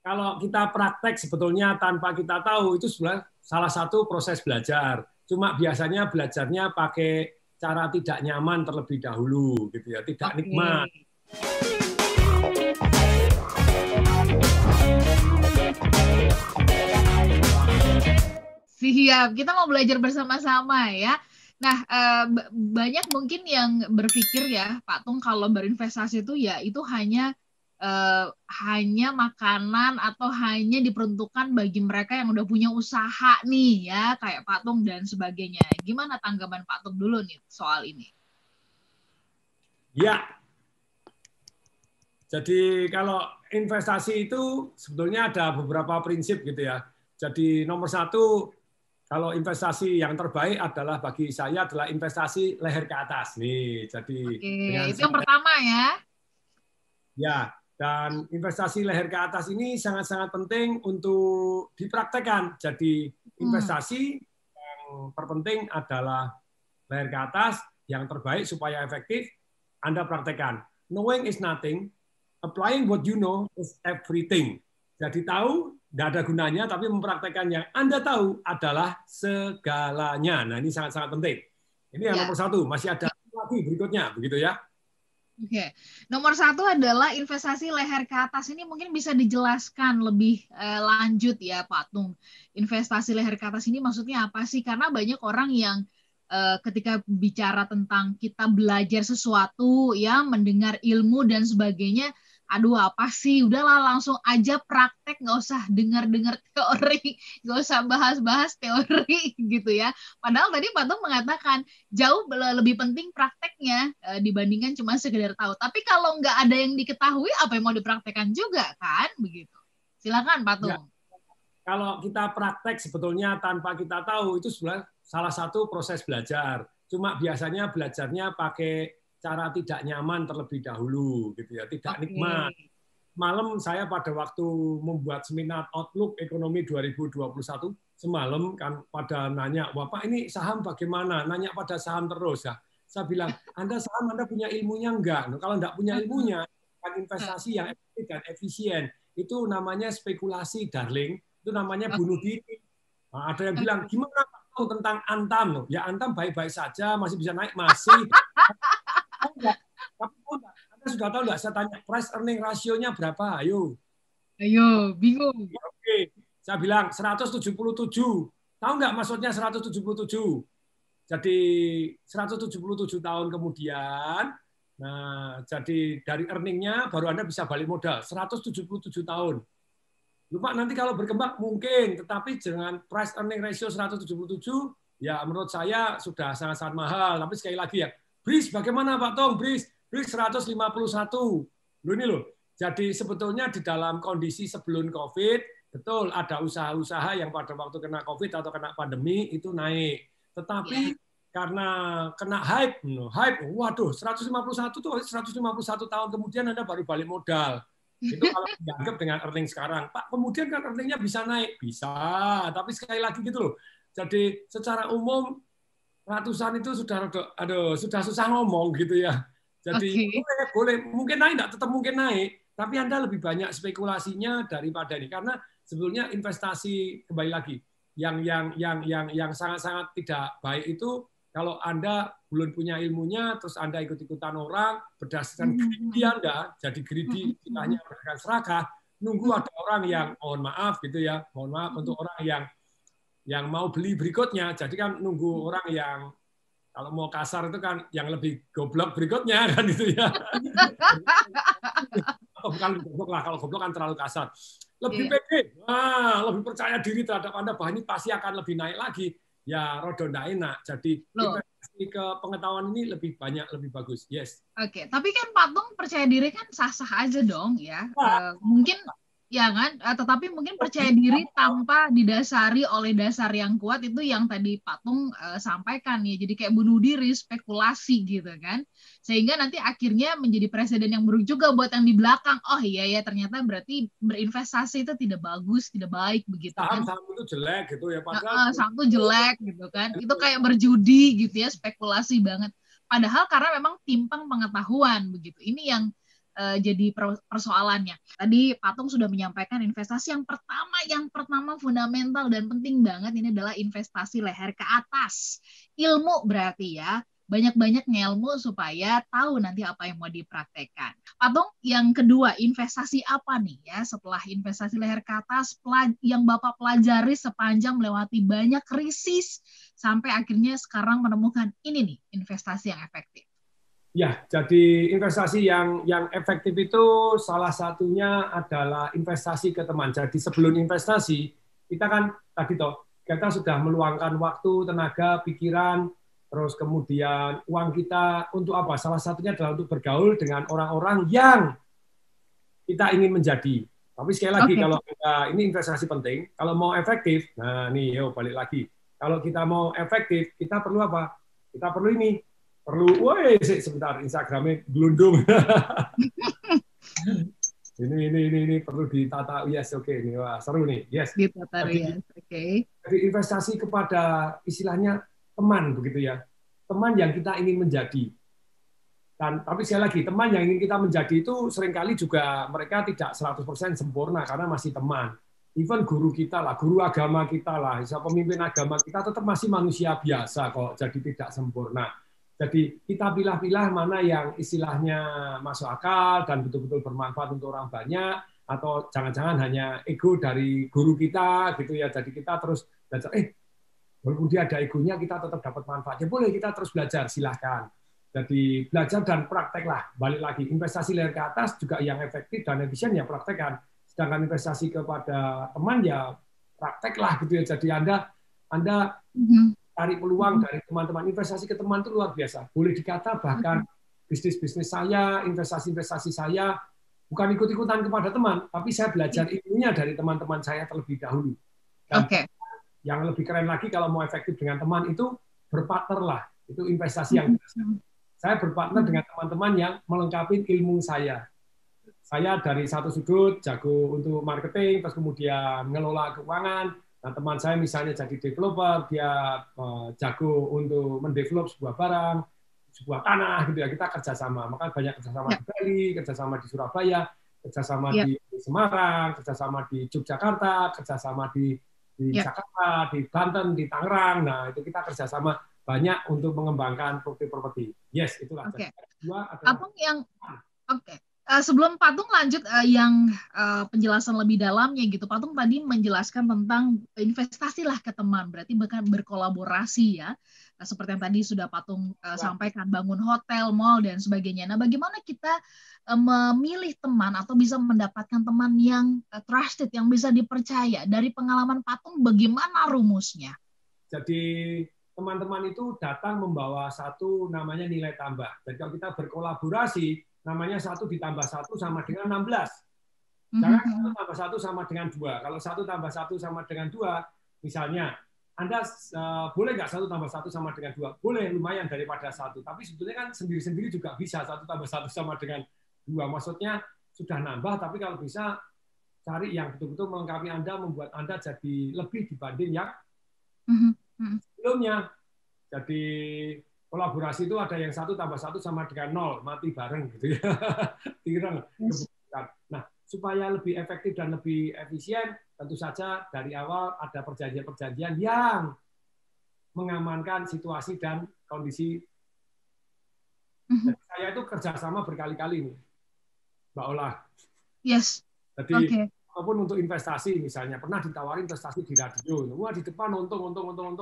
kalau kita praktek sebetulnya tanpa kita tahu itu sebenarnya salah satu proses belajar. Cuma biasanya belajarnya pakai cara tidak nyaman terlebih dahulu, gitu ya, tidak nikmat. Siap, kita mau belajar bersama-sama ya. Nah, banyak mungkin yang berpikir ya, Pak Tung, kalau berinvestasi itu ya itu hanya makanan atau hanya diperuntukkan bagi mereka yang udah punya usaha nih ya, kayak Pak Tung dan sebagainya. Gimana tanggapan Pak Tung dulu nih soal ini? Ya, jadi kalau investasi itu sebetulnya ada beberapa prinsip gitu ya. Jadi nomor satu, kalau investasi yang terbaik adalah bagi saya adalah investasi leher ke atas nih. Jadi dengan itu yang pertama ya. Ya, dan investasi leher ke atas ini sangat-sangat penting untuk dipraktekkan. Jadi investasi yang terpenting adalah leher ke atas, yang terbaik supaya efektif, Anda praktekkan. Knowing is nothing, applying what you know is everything. Jadi tahu, tidak ada gunanya, tapi mempraktekkan yang Anda tahu adalah segalanya. Nah, ini sangat-sangat penting. Ini yang nomor satu, masih ada lagi berikutnya, begitu ya. Oke, nomor satu adalah investasi leher ke atas. Ini mungkin bisa dijelaskan lebih lanjut ya Pak Tung. Investasi leher ke atas ini maksudnya apa sih? Karena banyak orang yang ketika bicara tentang kita belajar sesuatu, ya mendengar ilmu dan sebagainya, aduh apa sih, udahlah langsung aja praktek, nggak usah dengar-dengar teori, nggak usah bahas-bahas teori gitu ya. Padahal tadi Pak Tung mengatakan jauh lebih penting prakteknya dibandingkan cuma sekedar tahu. Tapi kalau nggak ada yang diketahui, apa yang mau dipraktekkan juga kan, begitu. Silakan Pak Tung. Ya, kalau kita praktek sebetulnya tanpa kita tahu itu sebenarnya salah satu proses belajar. Cuma biasanya belajarnya pakai cara tidak nyaman terlebih dahulu, gitu ya, tidak nikmat. Malam saya pada waktu membuat seminar Outlook Ekonomi 2021, semalam kan pada nanya, Bapak ini saham bagaimana? Nanya pada saham terus ya. Saya bilang, Anda saham, Anda punya ilmunya enggak? Nah, kalau enggak punya ilmunya, kan investasi yang efektif dan efisien, itu namanya spekulasi, darling. Itu namanya bunuh diri. Nah, ada yang bilang, gimana tentang Antam? Ya Antam baik-baik saja, masih bisa naik, masih. Tapi Anda sudah tahu nggak? Saya tanya price earning rasionya berapa? Ayo. Ayo, bingung. Oke, saya bilang 177. Tahu nggak maksudnya 177? Jadi 177 tahun kemudian, nah jadi dari earningnya baru Anda bisa balik modal 177 tahun. Lupa nanti kalau berkembang mungkin, tetapi dengan price earning ratio 177, ya menurut saya sudah sangat-sangat mahal. Tapi sekali lagi ya, BRIS bagaimana Pak Tong? BRIS 151. Loh ini loh. Jadi sebetulnya di dalam kondisi sebelum COVID, betul ada usaha-usaha yang pada waktu kena COVID atau kena pandemi itu naik. Tetapi karena kena hype, waduh 151 tuh 151 tahun kemudian Anda baru balik modal. Itu kalau dianggap dengan earning sekarang. Pak, kemudian kan earningnya bisa naik. Bisa, tapi sekali lagi gitu loh. Jadi secara umum ratusan itu sudah sudah susah ngomong gitu ya. Jadi boleh mungkin naik, enggak tetap mungkin naik, tapi Anda lebih banyak spekulasinya daripada ini. Karena sebetulnya investasi kembali lagi yang sangat-sangat tidak baik itu kalau Anda belum punya ilmunya, terus Anda ikut-ikutan orang, berdasarkan greedy Anda, jadi greedy, istilahnya berdasarkan serakah, nunggu ada orang yang, mohon maaf gitu ya, mohon maaf untuk orang yang mau beli berikutnya, jadi kan nunggu orang yang, kalau mau kasar itu kan yang lebih goblok berikutnya, kan itu ya. Bukan goblok lah, kalau goblok kan terlalu kasar. Lebih pede, lebih percaya diri terhadap Anda, bahwa ini pasti akan lebih naik lagi. Ya rodo ndak enak. Jadi investasi ke pengetahuan ini lebih banyak, lebih bagus. Yes. Oke, tapi kan Pak Tung percaya diri kan sah-sah aja dong ya. Mungkin ya kan, tetapi mungkin percaya diri tanpa didasari oleh dasar yang kuat itu yang tadi Pak Tung sampaikan ya. Jadi kayak bunuh diri, spekulasi gitu kan. Sehingga nanti akhirnya menjadi presiden yang buruk juga buat yang di belakang. Oh iya ya, ternyata berarti berinvestasi itu tidak bagus, tidak baik begitu kan. Saham itu jelek gitu ya. Padahal saham itu jelek gitu kan. Itu kayak berjudi gitu ya, spekulasi banget. Padahal karena memang timpang pengetahuan begitu. Ini yang jadi persoalannya. Tadi Patung sudah menyampaikan investasi yang pertama fundamental dan penting banget ini adalah investasi leher ke atas. Ilmu berarti ya. Banyak-banyak ngelmu supaya tahu nanti apa yang mau dipraktekkan. Patung, yang kedua, investasi apa nih ya setelah investasi leher ke atas yang Bapak pelajari sepanjang melewati banyak krisis sampai akhirnya sekarang menemukan ini nih investasi yang efektif. Ya, jadi investasi yang efektif itu salah satunya adalah investasi ke teman. Jadi sebelum investasi, kita kan tadi kita sudah meluangkan waktu, tenaga, pikiran, terus kemudian uang kita untuk apa? Salah satunya adalah untuk bergaul dengan orang-orang yang kita ingin menjadi. Tapi sekali lagi, kalau ini investasi penting, kalau mau efektif, nah nih, balik lagi. Kalau kita mau efektif, kita perlu apa? Kita perlu ini. Sebentar, Instagramnya gelundung. ini perlu ditata. Yes, oke. Ini wah, seru nih. Yes. Ditata, yes. Oke. Jadi investasi kepada istilahnya teman begitu ya, teman yang kita ingin menjadi. Tapi sekali lagi, teman yang ingin kita menjadi itu seringkali juga mereka tidak 100% sempurna karena masih teman. Even guru kita lah, guru agama kita lah, pemimpin agama kita tetap masih manusia biasa kok, jadi tidak sempurna. Jadi kita pilah-pilah mana yang istilahnya masuk akal dan betul-betul bermanfaat untuk orang banyak, atau jangan-jangan hanya ego dari guru kita gitu ya. Jadi kita terus belajar, walaupun dia ada egonya, kita tetap dapat manfaatnya. Boleh kita terus belajar, silahkan. Jadi belajar dan prakteklah. Balik lagi, investasi leher ke atas juga yang efektif dan efisien ya praktekkan. Sedangkan investasi kepada teman ya prakteklah gitu ya. Jadi Anda cari peluang dari teman-teman. Investasi ke teman itu luar biasa. Boleh dikata bahkan bisnis-bisnis saya, investasi-investasi saya bukan ikut-ikutan kepada teman, tapi saya belajar ilmunya dari teman-teman saya terlebih dahulu. Dan yang lebih keren lagi kalau mau efektif dengan teman itu berpartner lah. Itu investasi yang saya berpartner dengan teman-teman yang melengkapi ilmu saya. Saya dari satu sudut jago untuk marketing, terus kemudian ngelola keuangan. Nah, teman saya misalnya jadi developer, dia jago untuk mendevelop sebuah barang, sebuah tanah gitu ya. Kita kerjasama. Maka banyak kerjasama di Bali, kerjasama di Surabaya, kerjasama di Semarang, kerjasama di Yogyakarta, kerjasama di Jakarta, di Banten, di Tangerang. Nah, itu kita kerjasama banyak untuk mengembangkan properti. Yes, itulah. Patung yang sebelum Patung lanjut yang penjelasan lebih dalamnya gitu. Patung tadi menjelaskan tentang investasilah ke teman, berarti bahkan berkolaborasi ya. Seperti yang tadi sudah Patung sampaikan, bangun hotel, mall dan sebagainya. Nah, bagaimana kita memilih teman atau bisa mendapatkan teman yang trusted, yang bisa dipercaya? Dari pengalaman Patung, bagaimana rumusnya? Jadi teman-teman itu datang membawa satu namanya nilai tambah. Jadi kalau kita berkolaborasi, namanya 1 ditambah 1 sama dengan 16. Jangan 1 tambah 1 sama dengan 2. Kalau 1 tambah 1 sama dengan 2, misalnya, Anda boleh nggak 1 tambah 1 sama dengan 2? Boleh, lumayan daripada 1. Tapi sebetulnya kan sendiri-sendiri juga bisa 1 tambah 1 sama dengan 2. Maksudnya sudah nambah, tapi kalau bisa cari yang betul-betul melengkapi Anda, membuat Anda jadi lebih dibanding yang sebelumnya. Jadi kolaborasi itu ada yang 1 tambah 1 sama dengan 0, mati bareng gitu ya. Nah, supaya lebih efektif dan lebih efisien, tentu saja dari awal ada perjanjian-perjanjian yang mengamankan situasi dan kondisi. Jadi saya itu kerjasama berkali-kali nih, Mbak Ola. Yes. Jadi apapun untuk investasi, misalnya pernah ditawarin investasi di radio, wah di depan untung,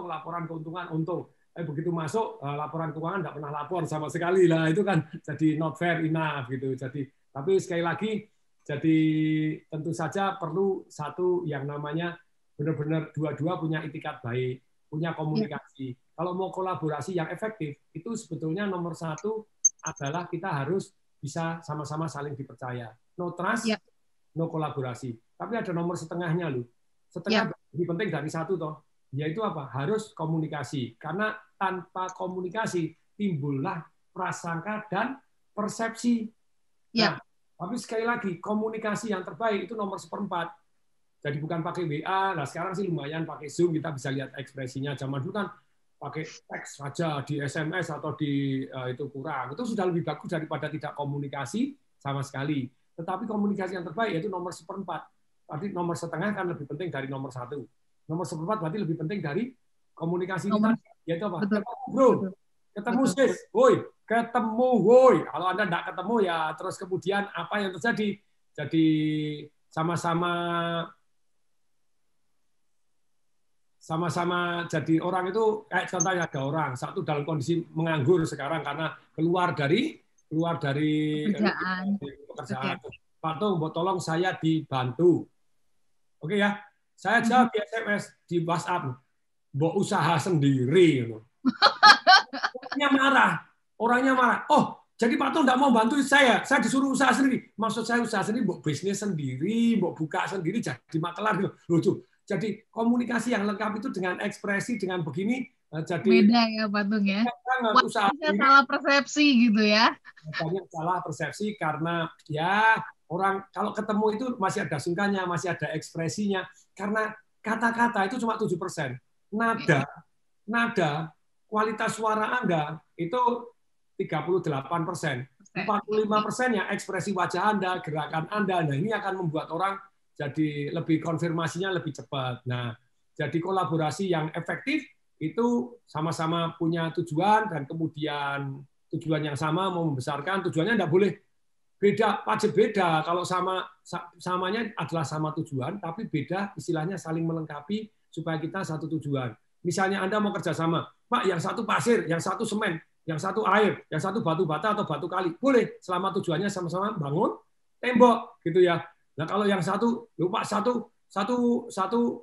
laporan keuntungan untung. Begitu masuk laporan keuangan nggak pernah lapor sama sekali lah, itu kan jadi not fair enough gitu. Jadi tapi sekali lagi, jadi tentu saja perlu satu yang namanya benar-benar dua-dua punya itikat baik, punya komunikasi. Kalau mau kolaborasi yang efektif, itu sebetulnya nomor 1 adalah kita harus bisa sama-sama saling dipercaya. No trust, no kolaborasi. Tapi ada nomor setengahnya loh. Setengah lebih penting dari 1 toh. Yaitu apa? Harus komunikasi. Karena tanpa komunikasi timbullah prasangka dan persepsi. Nah, tapi sekali lagi, komunikasi yang terbaik itu nomor 1/4. Jadi bukan pakai WA. Nah, sekarang sih lumayan pakai Zoom, kita bisa lihat ekspresinya. Zaman dulu kan pakai teks saja di SMS atau di itu kurang. Itu sudah lebih bagus daripada tidak komunikasi sama sekali. Tetapi komunikasi yang terbaik yaitu nomor seperempat. Tadi nomor setengah kan lebih penting dari nomor satu. Nomor seperempat berarti lebih penting dari komunikasi kita. Yaitu apa? Betul. Ketemu bro, ketemu sis, woi, ketemu woi. Kalau Anda tidak ketemu ya terus kemudian apa yang terjadi? Jadi sama-sama jadi orang itu kayak contohnya ada orang satu dalam kondisi menganggur sekarang karena keluar dari pekerjaan. Pak Tung, tolong saya dibantu. Oke ya, saya jawab di SMS, di WhatsApp, mbok usaha sendiri. Orangnya marah. Oh, jadi Pak Tung tidak mau bantu saya disuruh usaha sendiri. Maksud saya usaha sendiri, mbok bisnis sendiri, mbok buka sendiri, jadi makelar gitu. Lucu. Jadi komunikasi yang lengkap itu dengan ekspresi, dengan begini, jadi beda ya Pak Tung ya. Usaha salah persepsi gitu ya. Banyak salah persepsi karena ya orang kalau ketemu itu masih ada sungkanya, masih ada ekspresinya. Karena kata-kata itu cuma 7%. Nada, kualitas suara Anda itu 38%. 45%-nya ekspresi wajah Anda, gerakan Anda. Nah, ini akan membuat orang jadi lebih konfirmasinya lebih cepat. Nah, jadi kolaborasi yang efektif itu sama-sama punya tujuan dan kemudian tujuan yang sama mau membesarkan, tujuannya tidak boleh beda, pajak beda. Kalau samanya adalah sama tujuan, tapi beda istilahnya saling melengkapi supaya kita satu tujuan. Misalnya Anda mau kerjasama, Pak, yang satu pasir, yang satu semen, yang satu air, yang satu batu bata atau batu kali, boleh selama tujuannya sama-sama bangun tembok, gitu ya. Nah kalau yang satu, lupa satu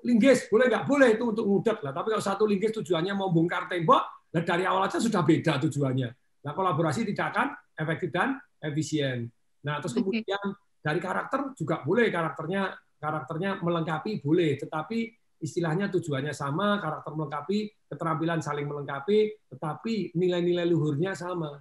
linggis, boleh nggak? Boleh itu untuk ngudek lah. Tapi kalau satu linggis tujuannya mau bongkar tembok, nah dari awal aja sudah beda tujuannya. Nah kolaborasi tidak akan efektif dan efisien. Nah terus kemudian dari karakter juga boleh, karakternya melengkapi boleh, tetapi istilahnya tujuannya sama, karakter melengkapi, keterampilan saling melengkapi, tetapi nilai-nilai luhurnya sama.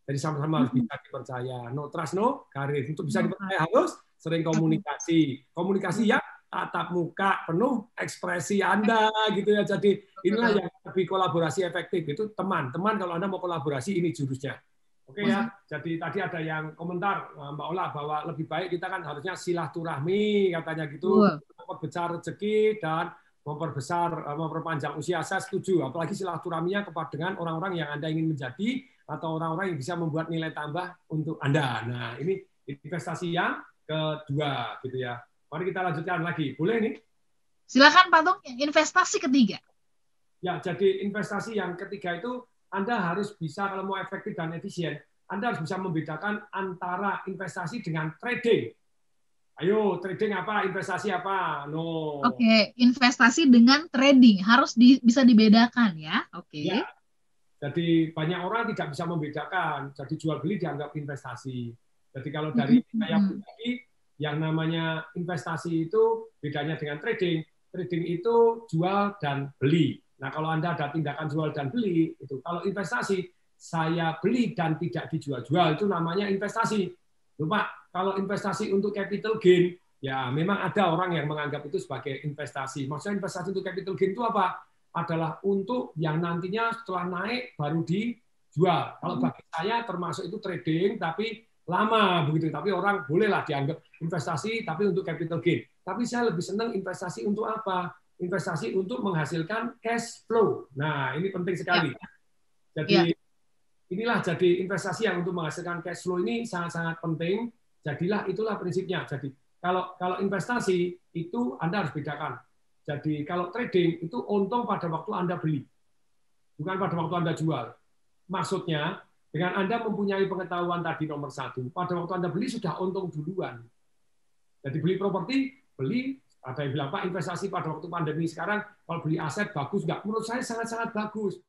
Jadi sama-sama harus bisa dipercaya. No trust, no karir. Untuk bisa dipercaya harus sering komunikasi. Komunikasi yang tatap muka, penuh ekspresi Anda gitu ya. Jadi inilah yang lebih kolaborasi efektif. Itu teman-teman kalau Anda mau kolaborasi ini jurusnya. Oke ya. Jadi tadi ada yang komentar Mbak Ola bahwa lebih baik kita kan harusnya silaturahmi katanya gitu, memperbesar rezeki dan memperpanjang usia. Saya setuju. Apalagi silaturahminya dengan orang-orang yang Anda ingin menjadi atau orang-orang yang bisa membuat nilai tambah untuk Anda. Nah, ini investasi yang kedua gitu ya. Mari kita lanjutkan lagi. Boleh nih? Silakan Pak Tung, investasi ketiga. Ya, jadi investasi yang ketiga itu Anda harus bisa kalau mau efektif dan efisien, Anda harus bisa membedakan antara investasi dengan trading. Ayo, trading apa? Investasi apa? No. Oke, investasi dengan trading harus bisa dibedakan ya. Oke. Ya. Jadi banyak orang tidak bisa membedakan. Jadi jual beli dianggap investasi. Jadi kalau dari saya pribadi, yang namanya investasi itu bedanya dengan trading. Trading itu jual dan beli. Nah, kalau Anda ada tindakan jual dan beli, itu kalau investasi, saya beli dan tidak dijual-jual, itu namanya investasi. Lupa, kalau investasi untuk capital gain, ya memang ada orang yang menganggap itu sebagai investasi. Maksudnya investasi untuk capital gain itu apa? Adalah untuk yang nantinya setelah naik baru dijual. Kalau bagi saya termasuk itu trading, tapi lama begitu. Tapi orang bolehlah dianggap investasi, tapi untuk capital gain. Tapi saya lebih senang investasi untuk apa? Investasi untuk menghasilkan cash flow. Nah, ini penting sekali. Jadi inilah jadi investasi yang untuk menghasilkan cash flow ini sangat-sangat penting. Jadilah itulah prinsipnya. Jadi kalau investasi itu Anda harus bedakan. Jadi kalau trading itu untung pada waktu Anda beli, bukan pada waktu Anda jual. Maksudnya dengan Anda mempunyai pengetahuan tadi nomor 1, pada waktu Anda beli sudah untung duluan. Jadi beli properti, ada yang bilang, Pak, investasi pada waktu pandemi sekarang, kalau beli aset bagus nggak? Menurut saya sangat-sangat bagus.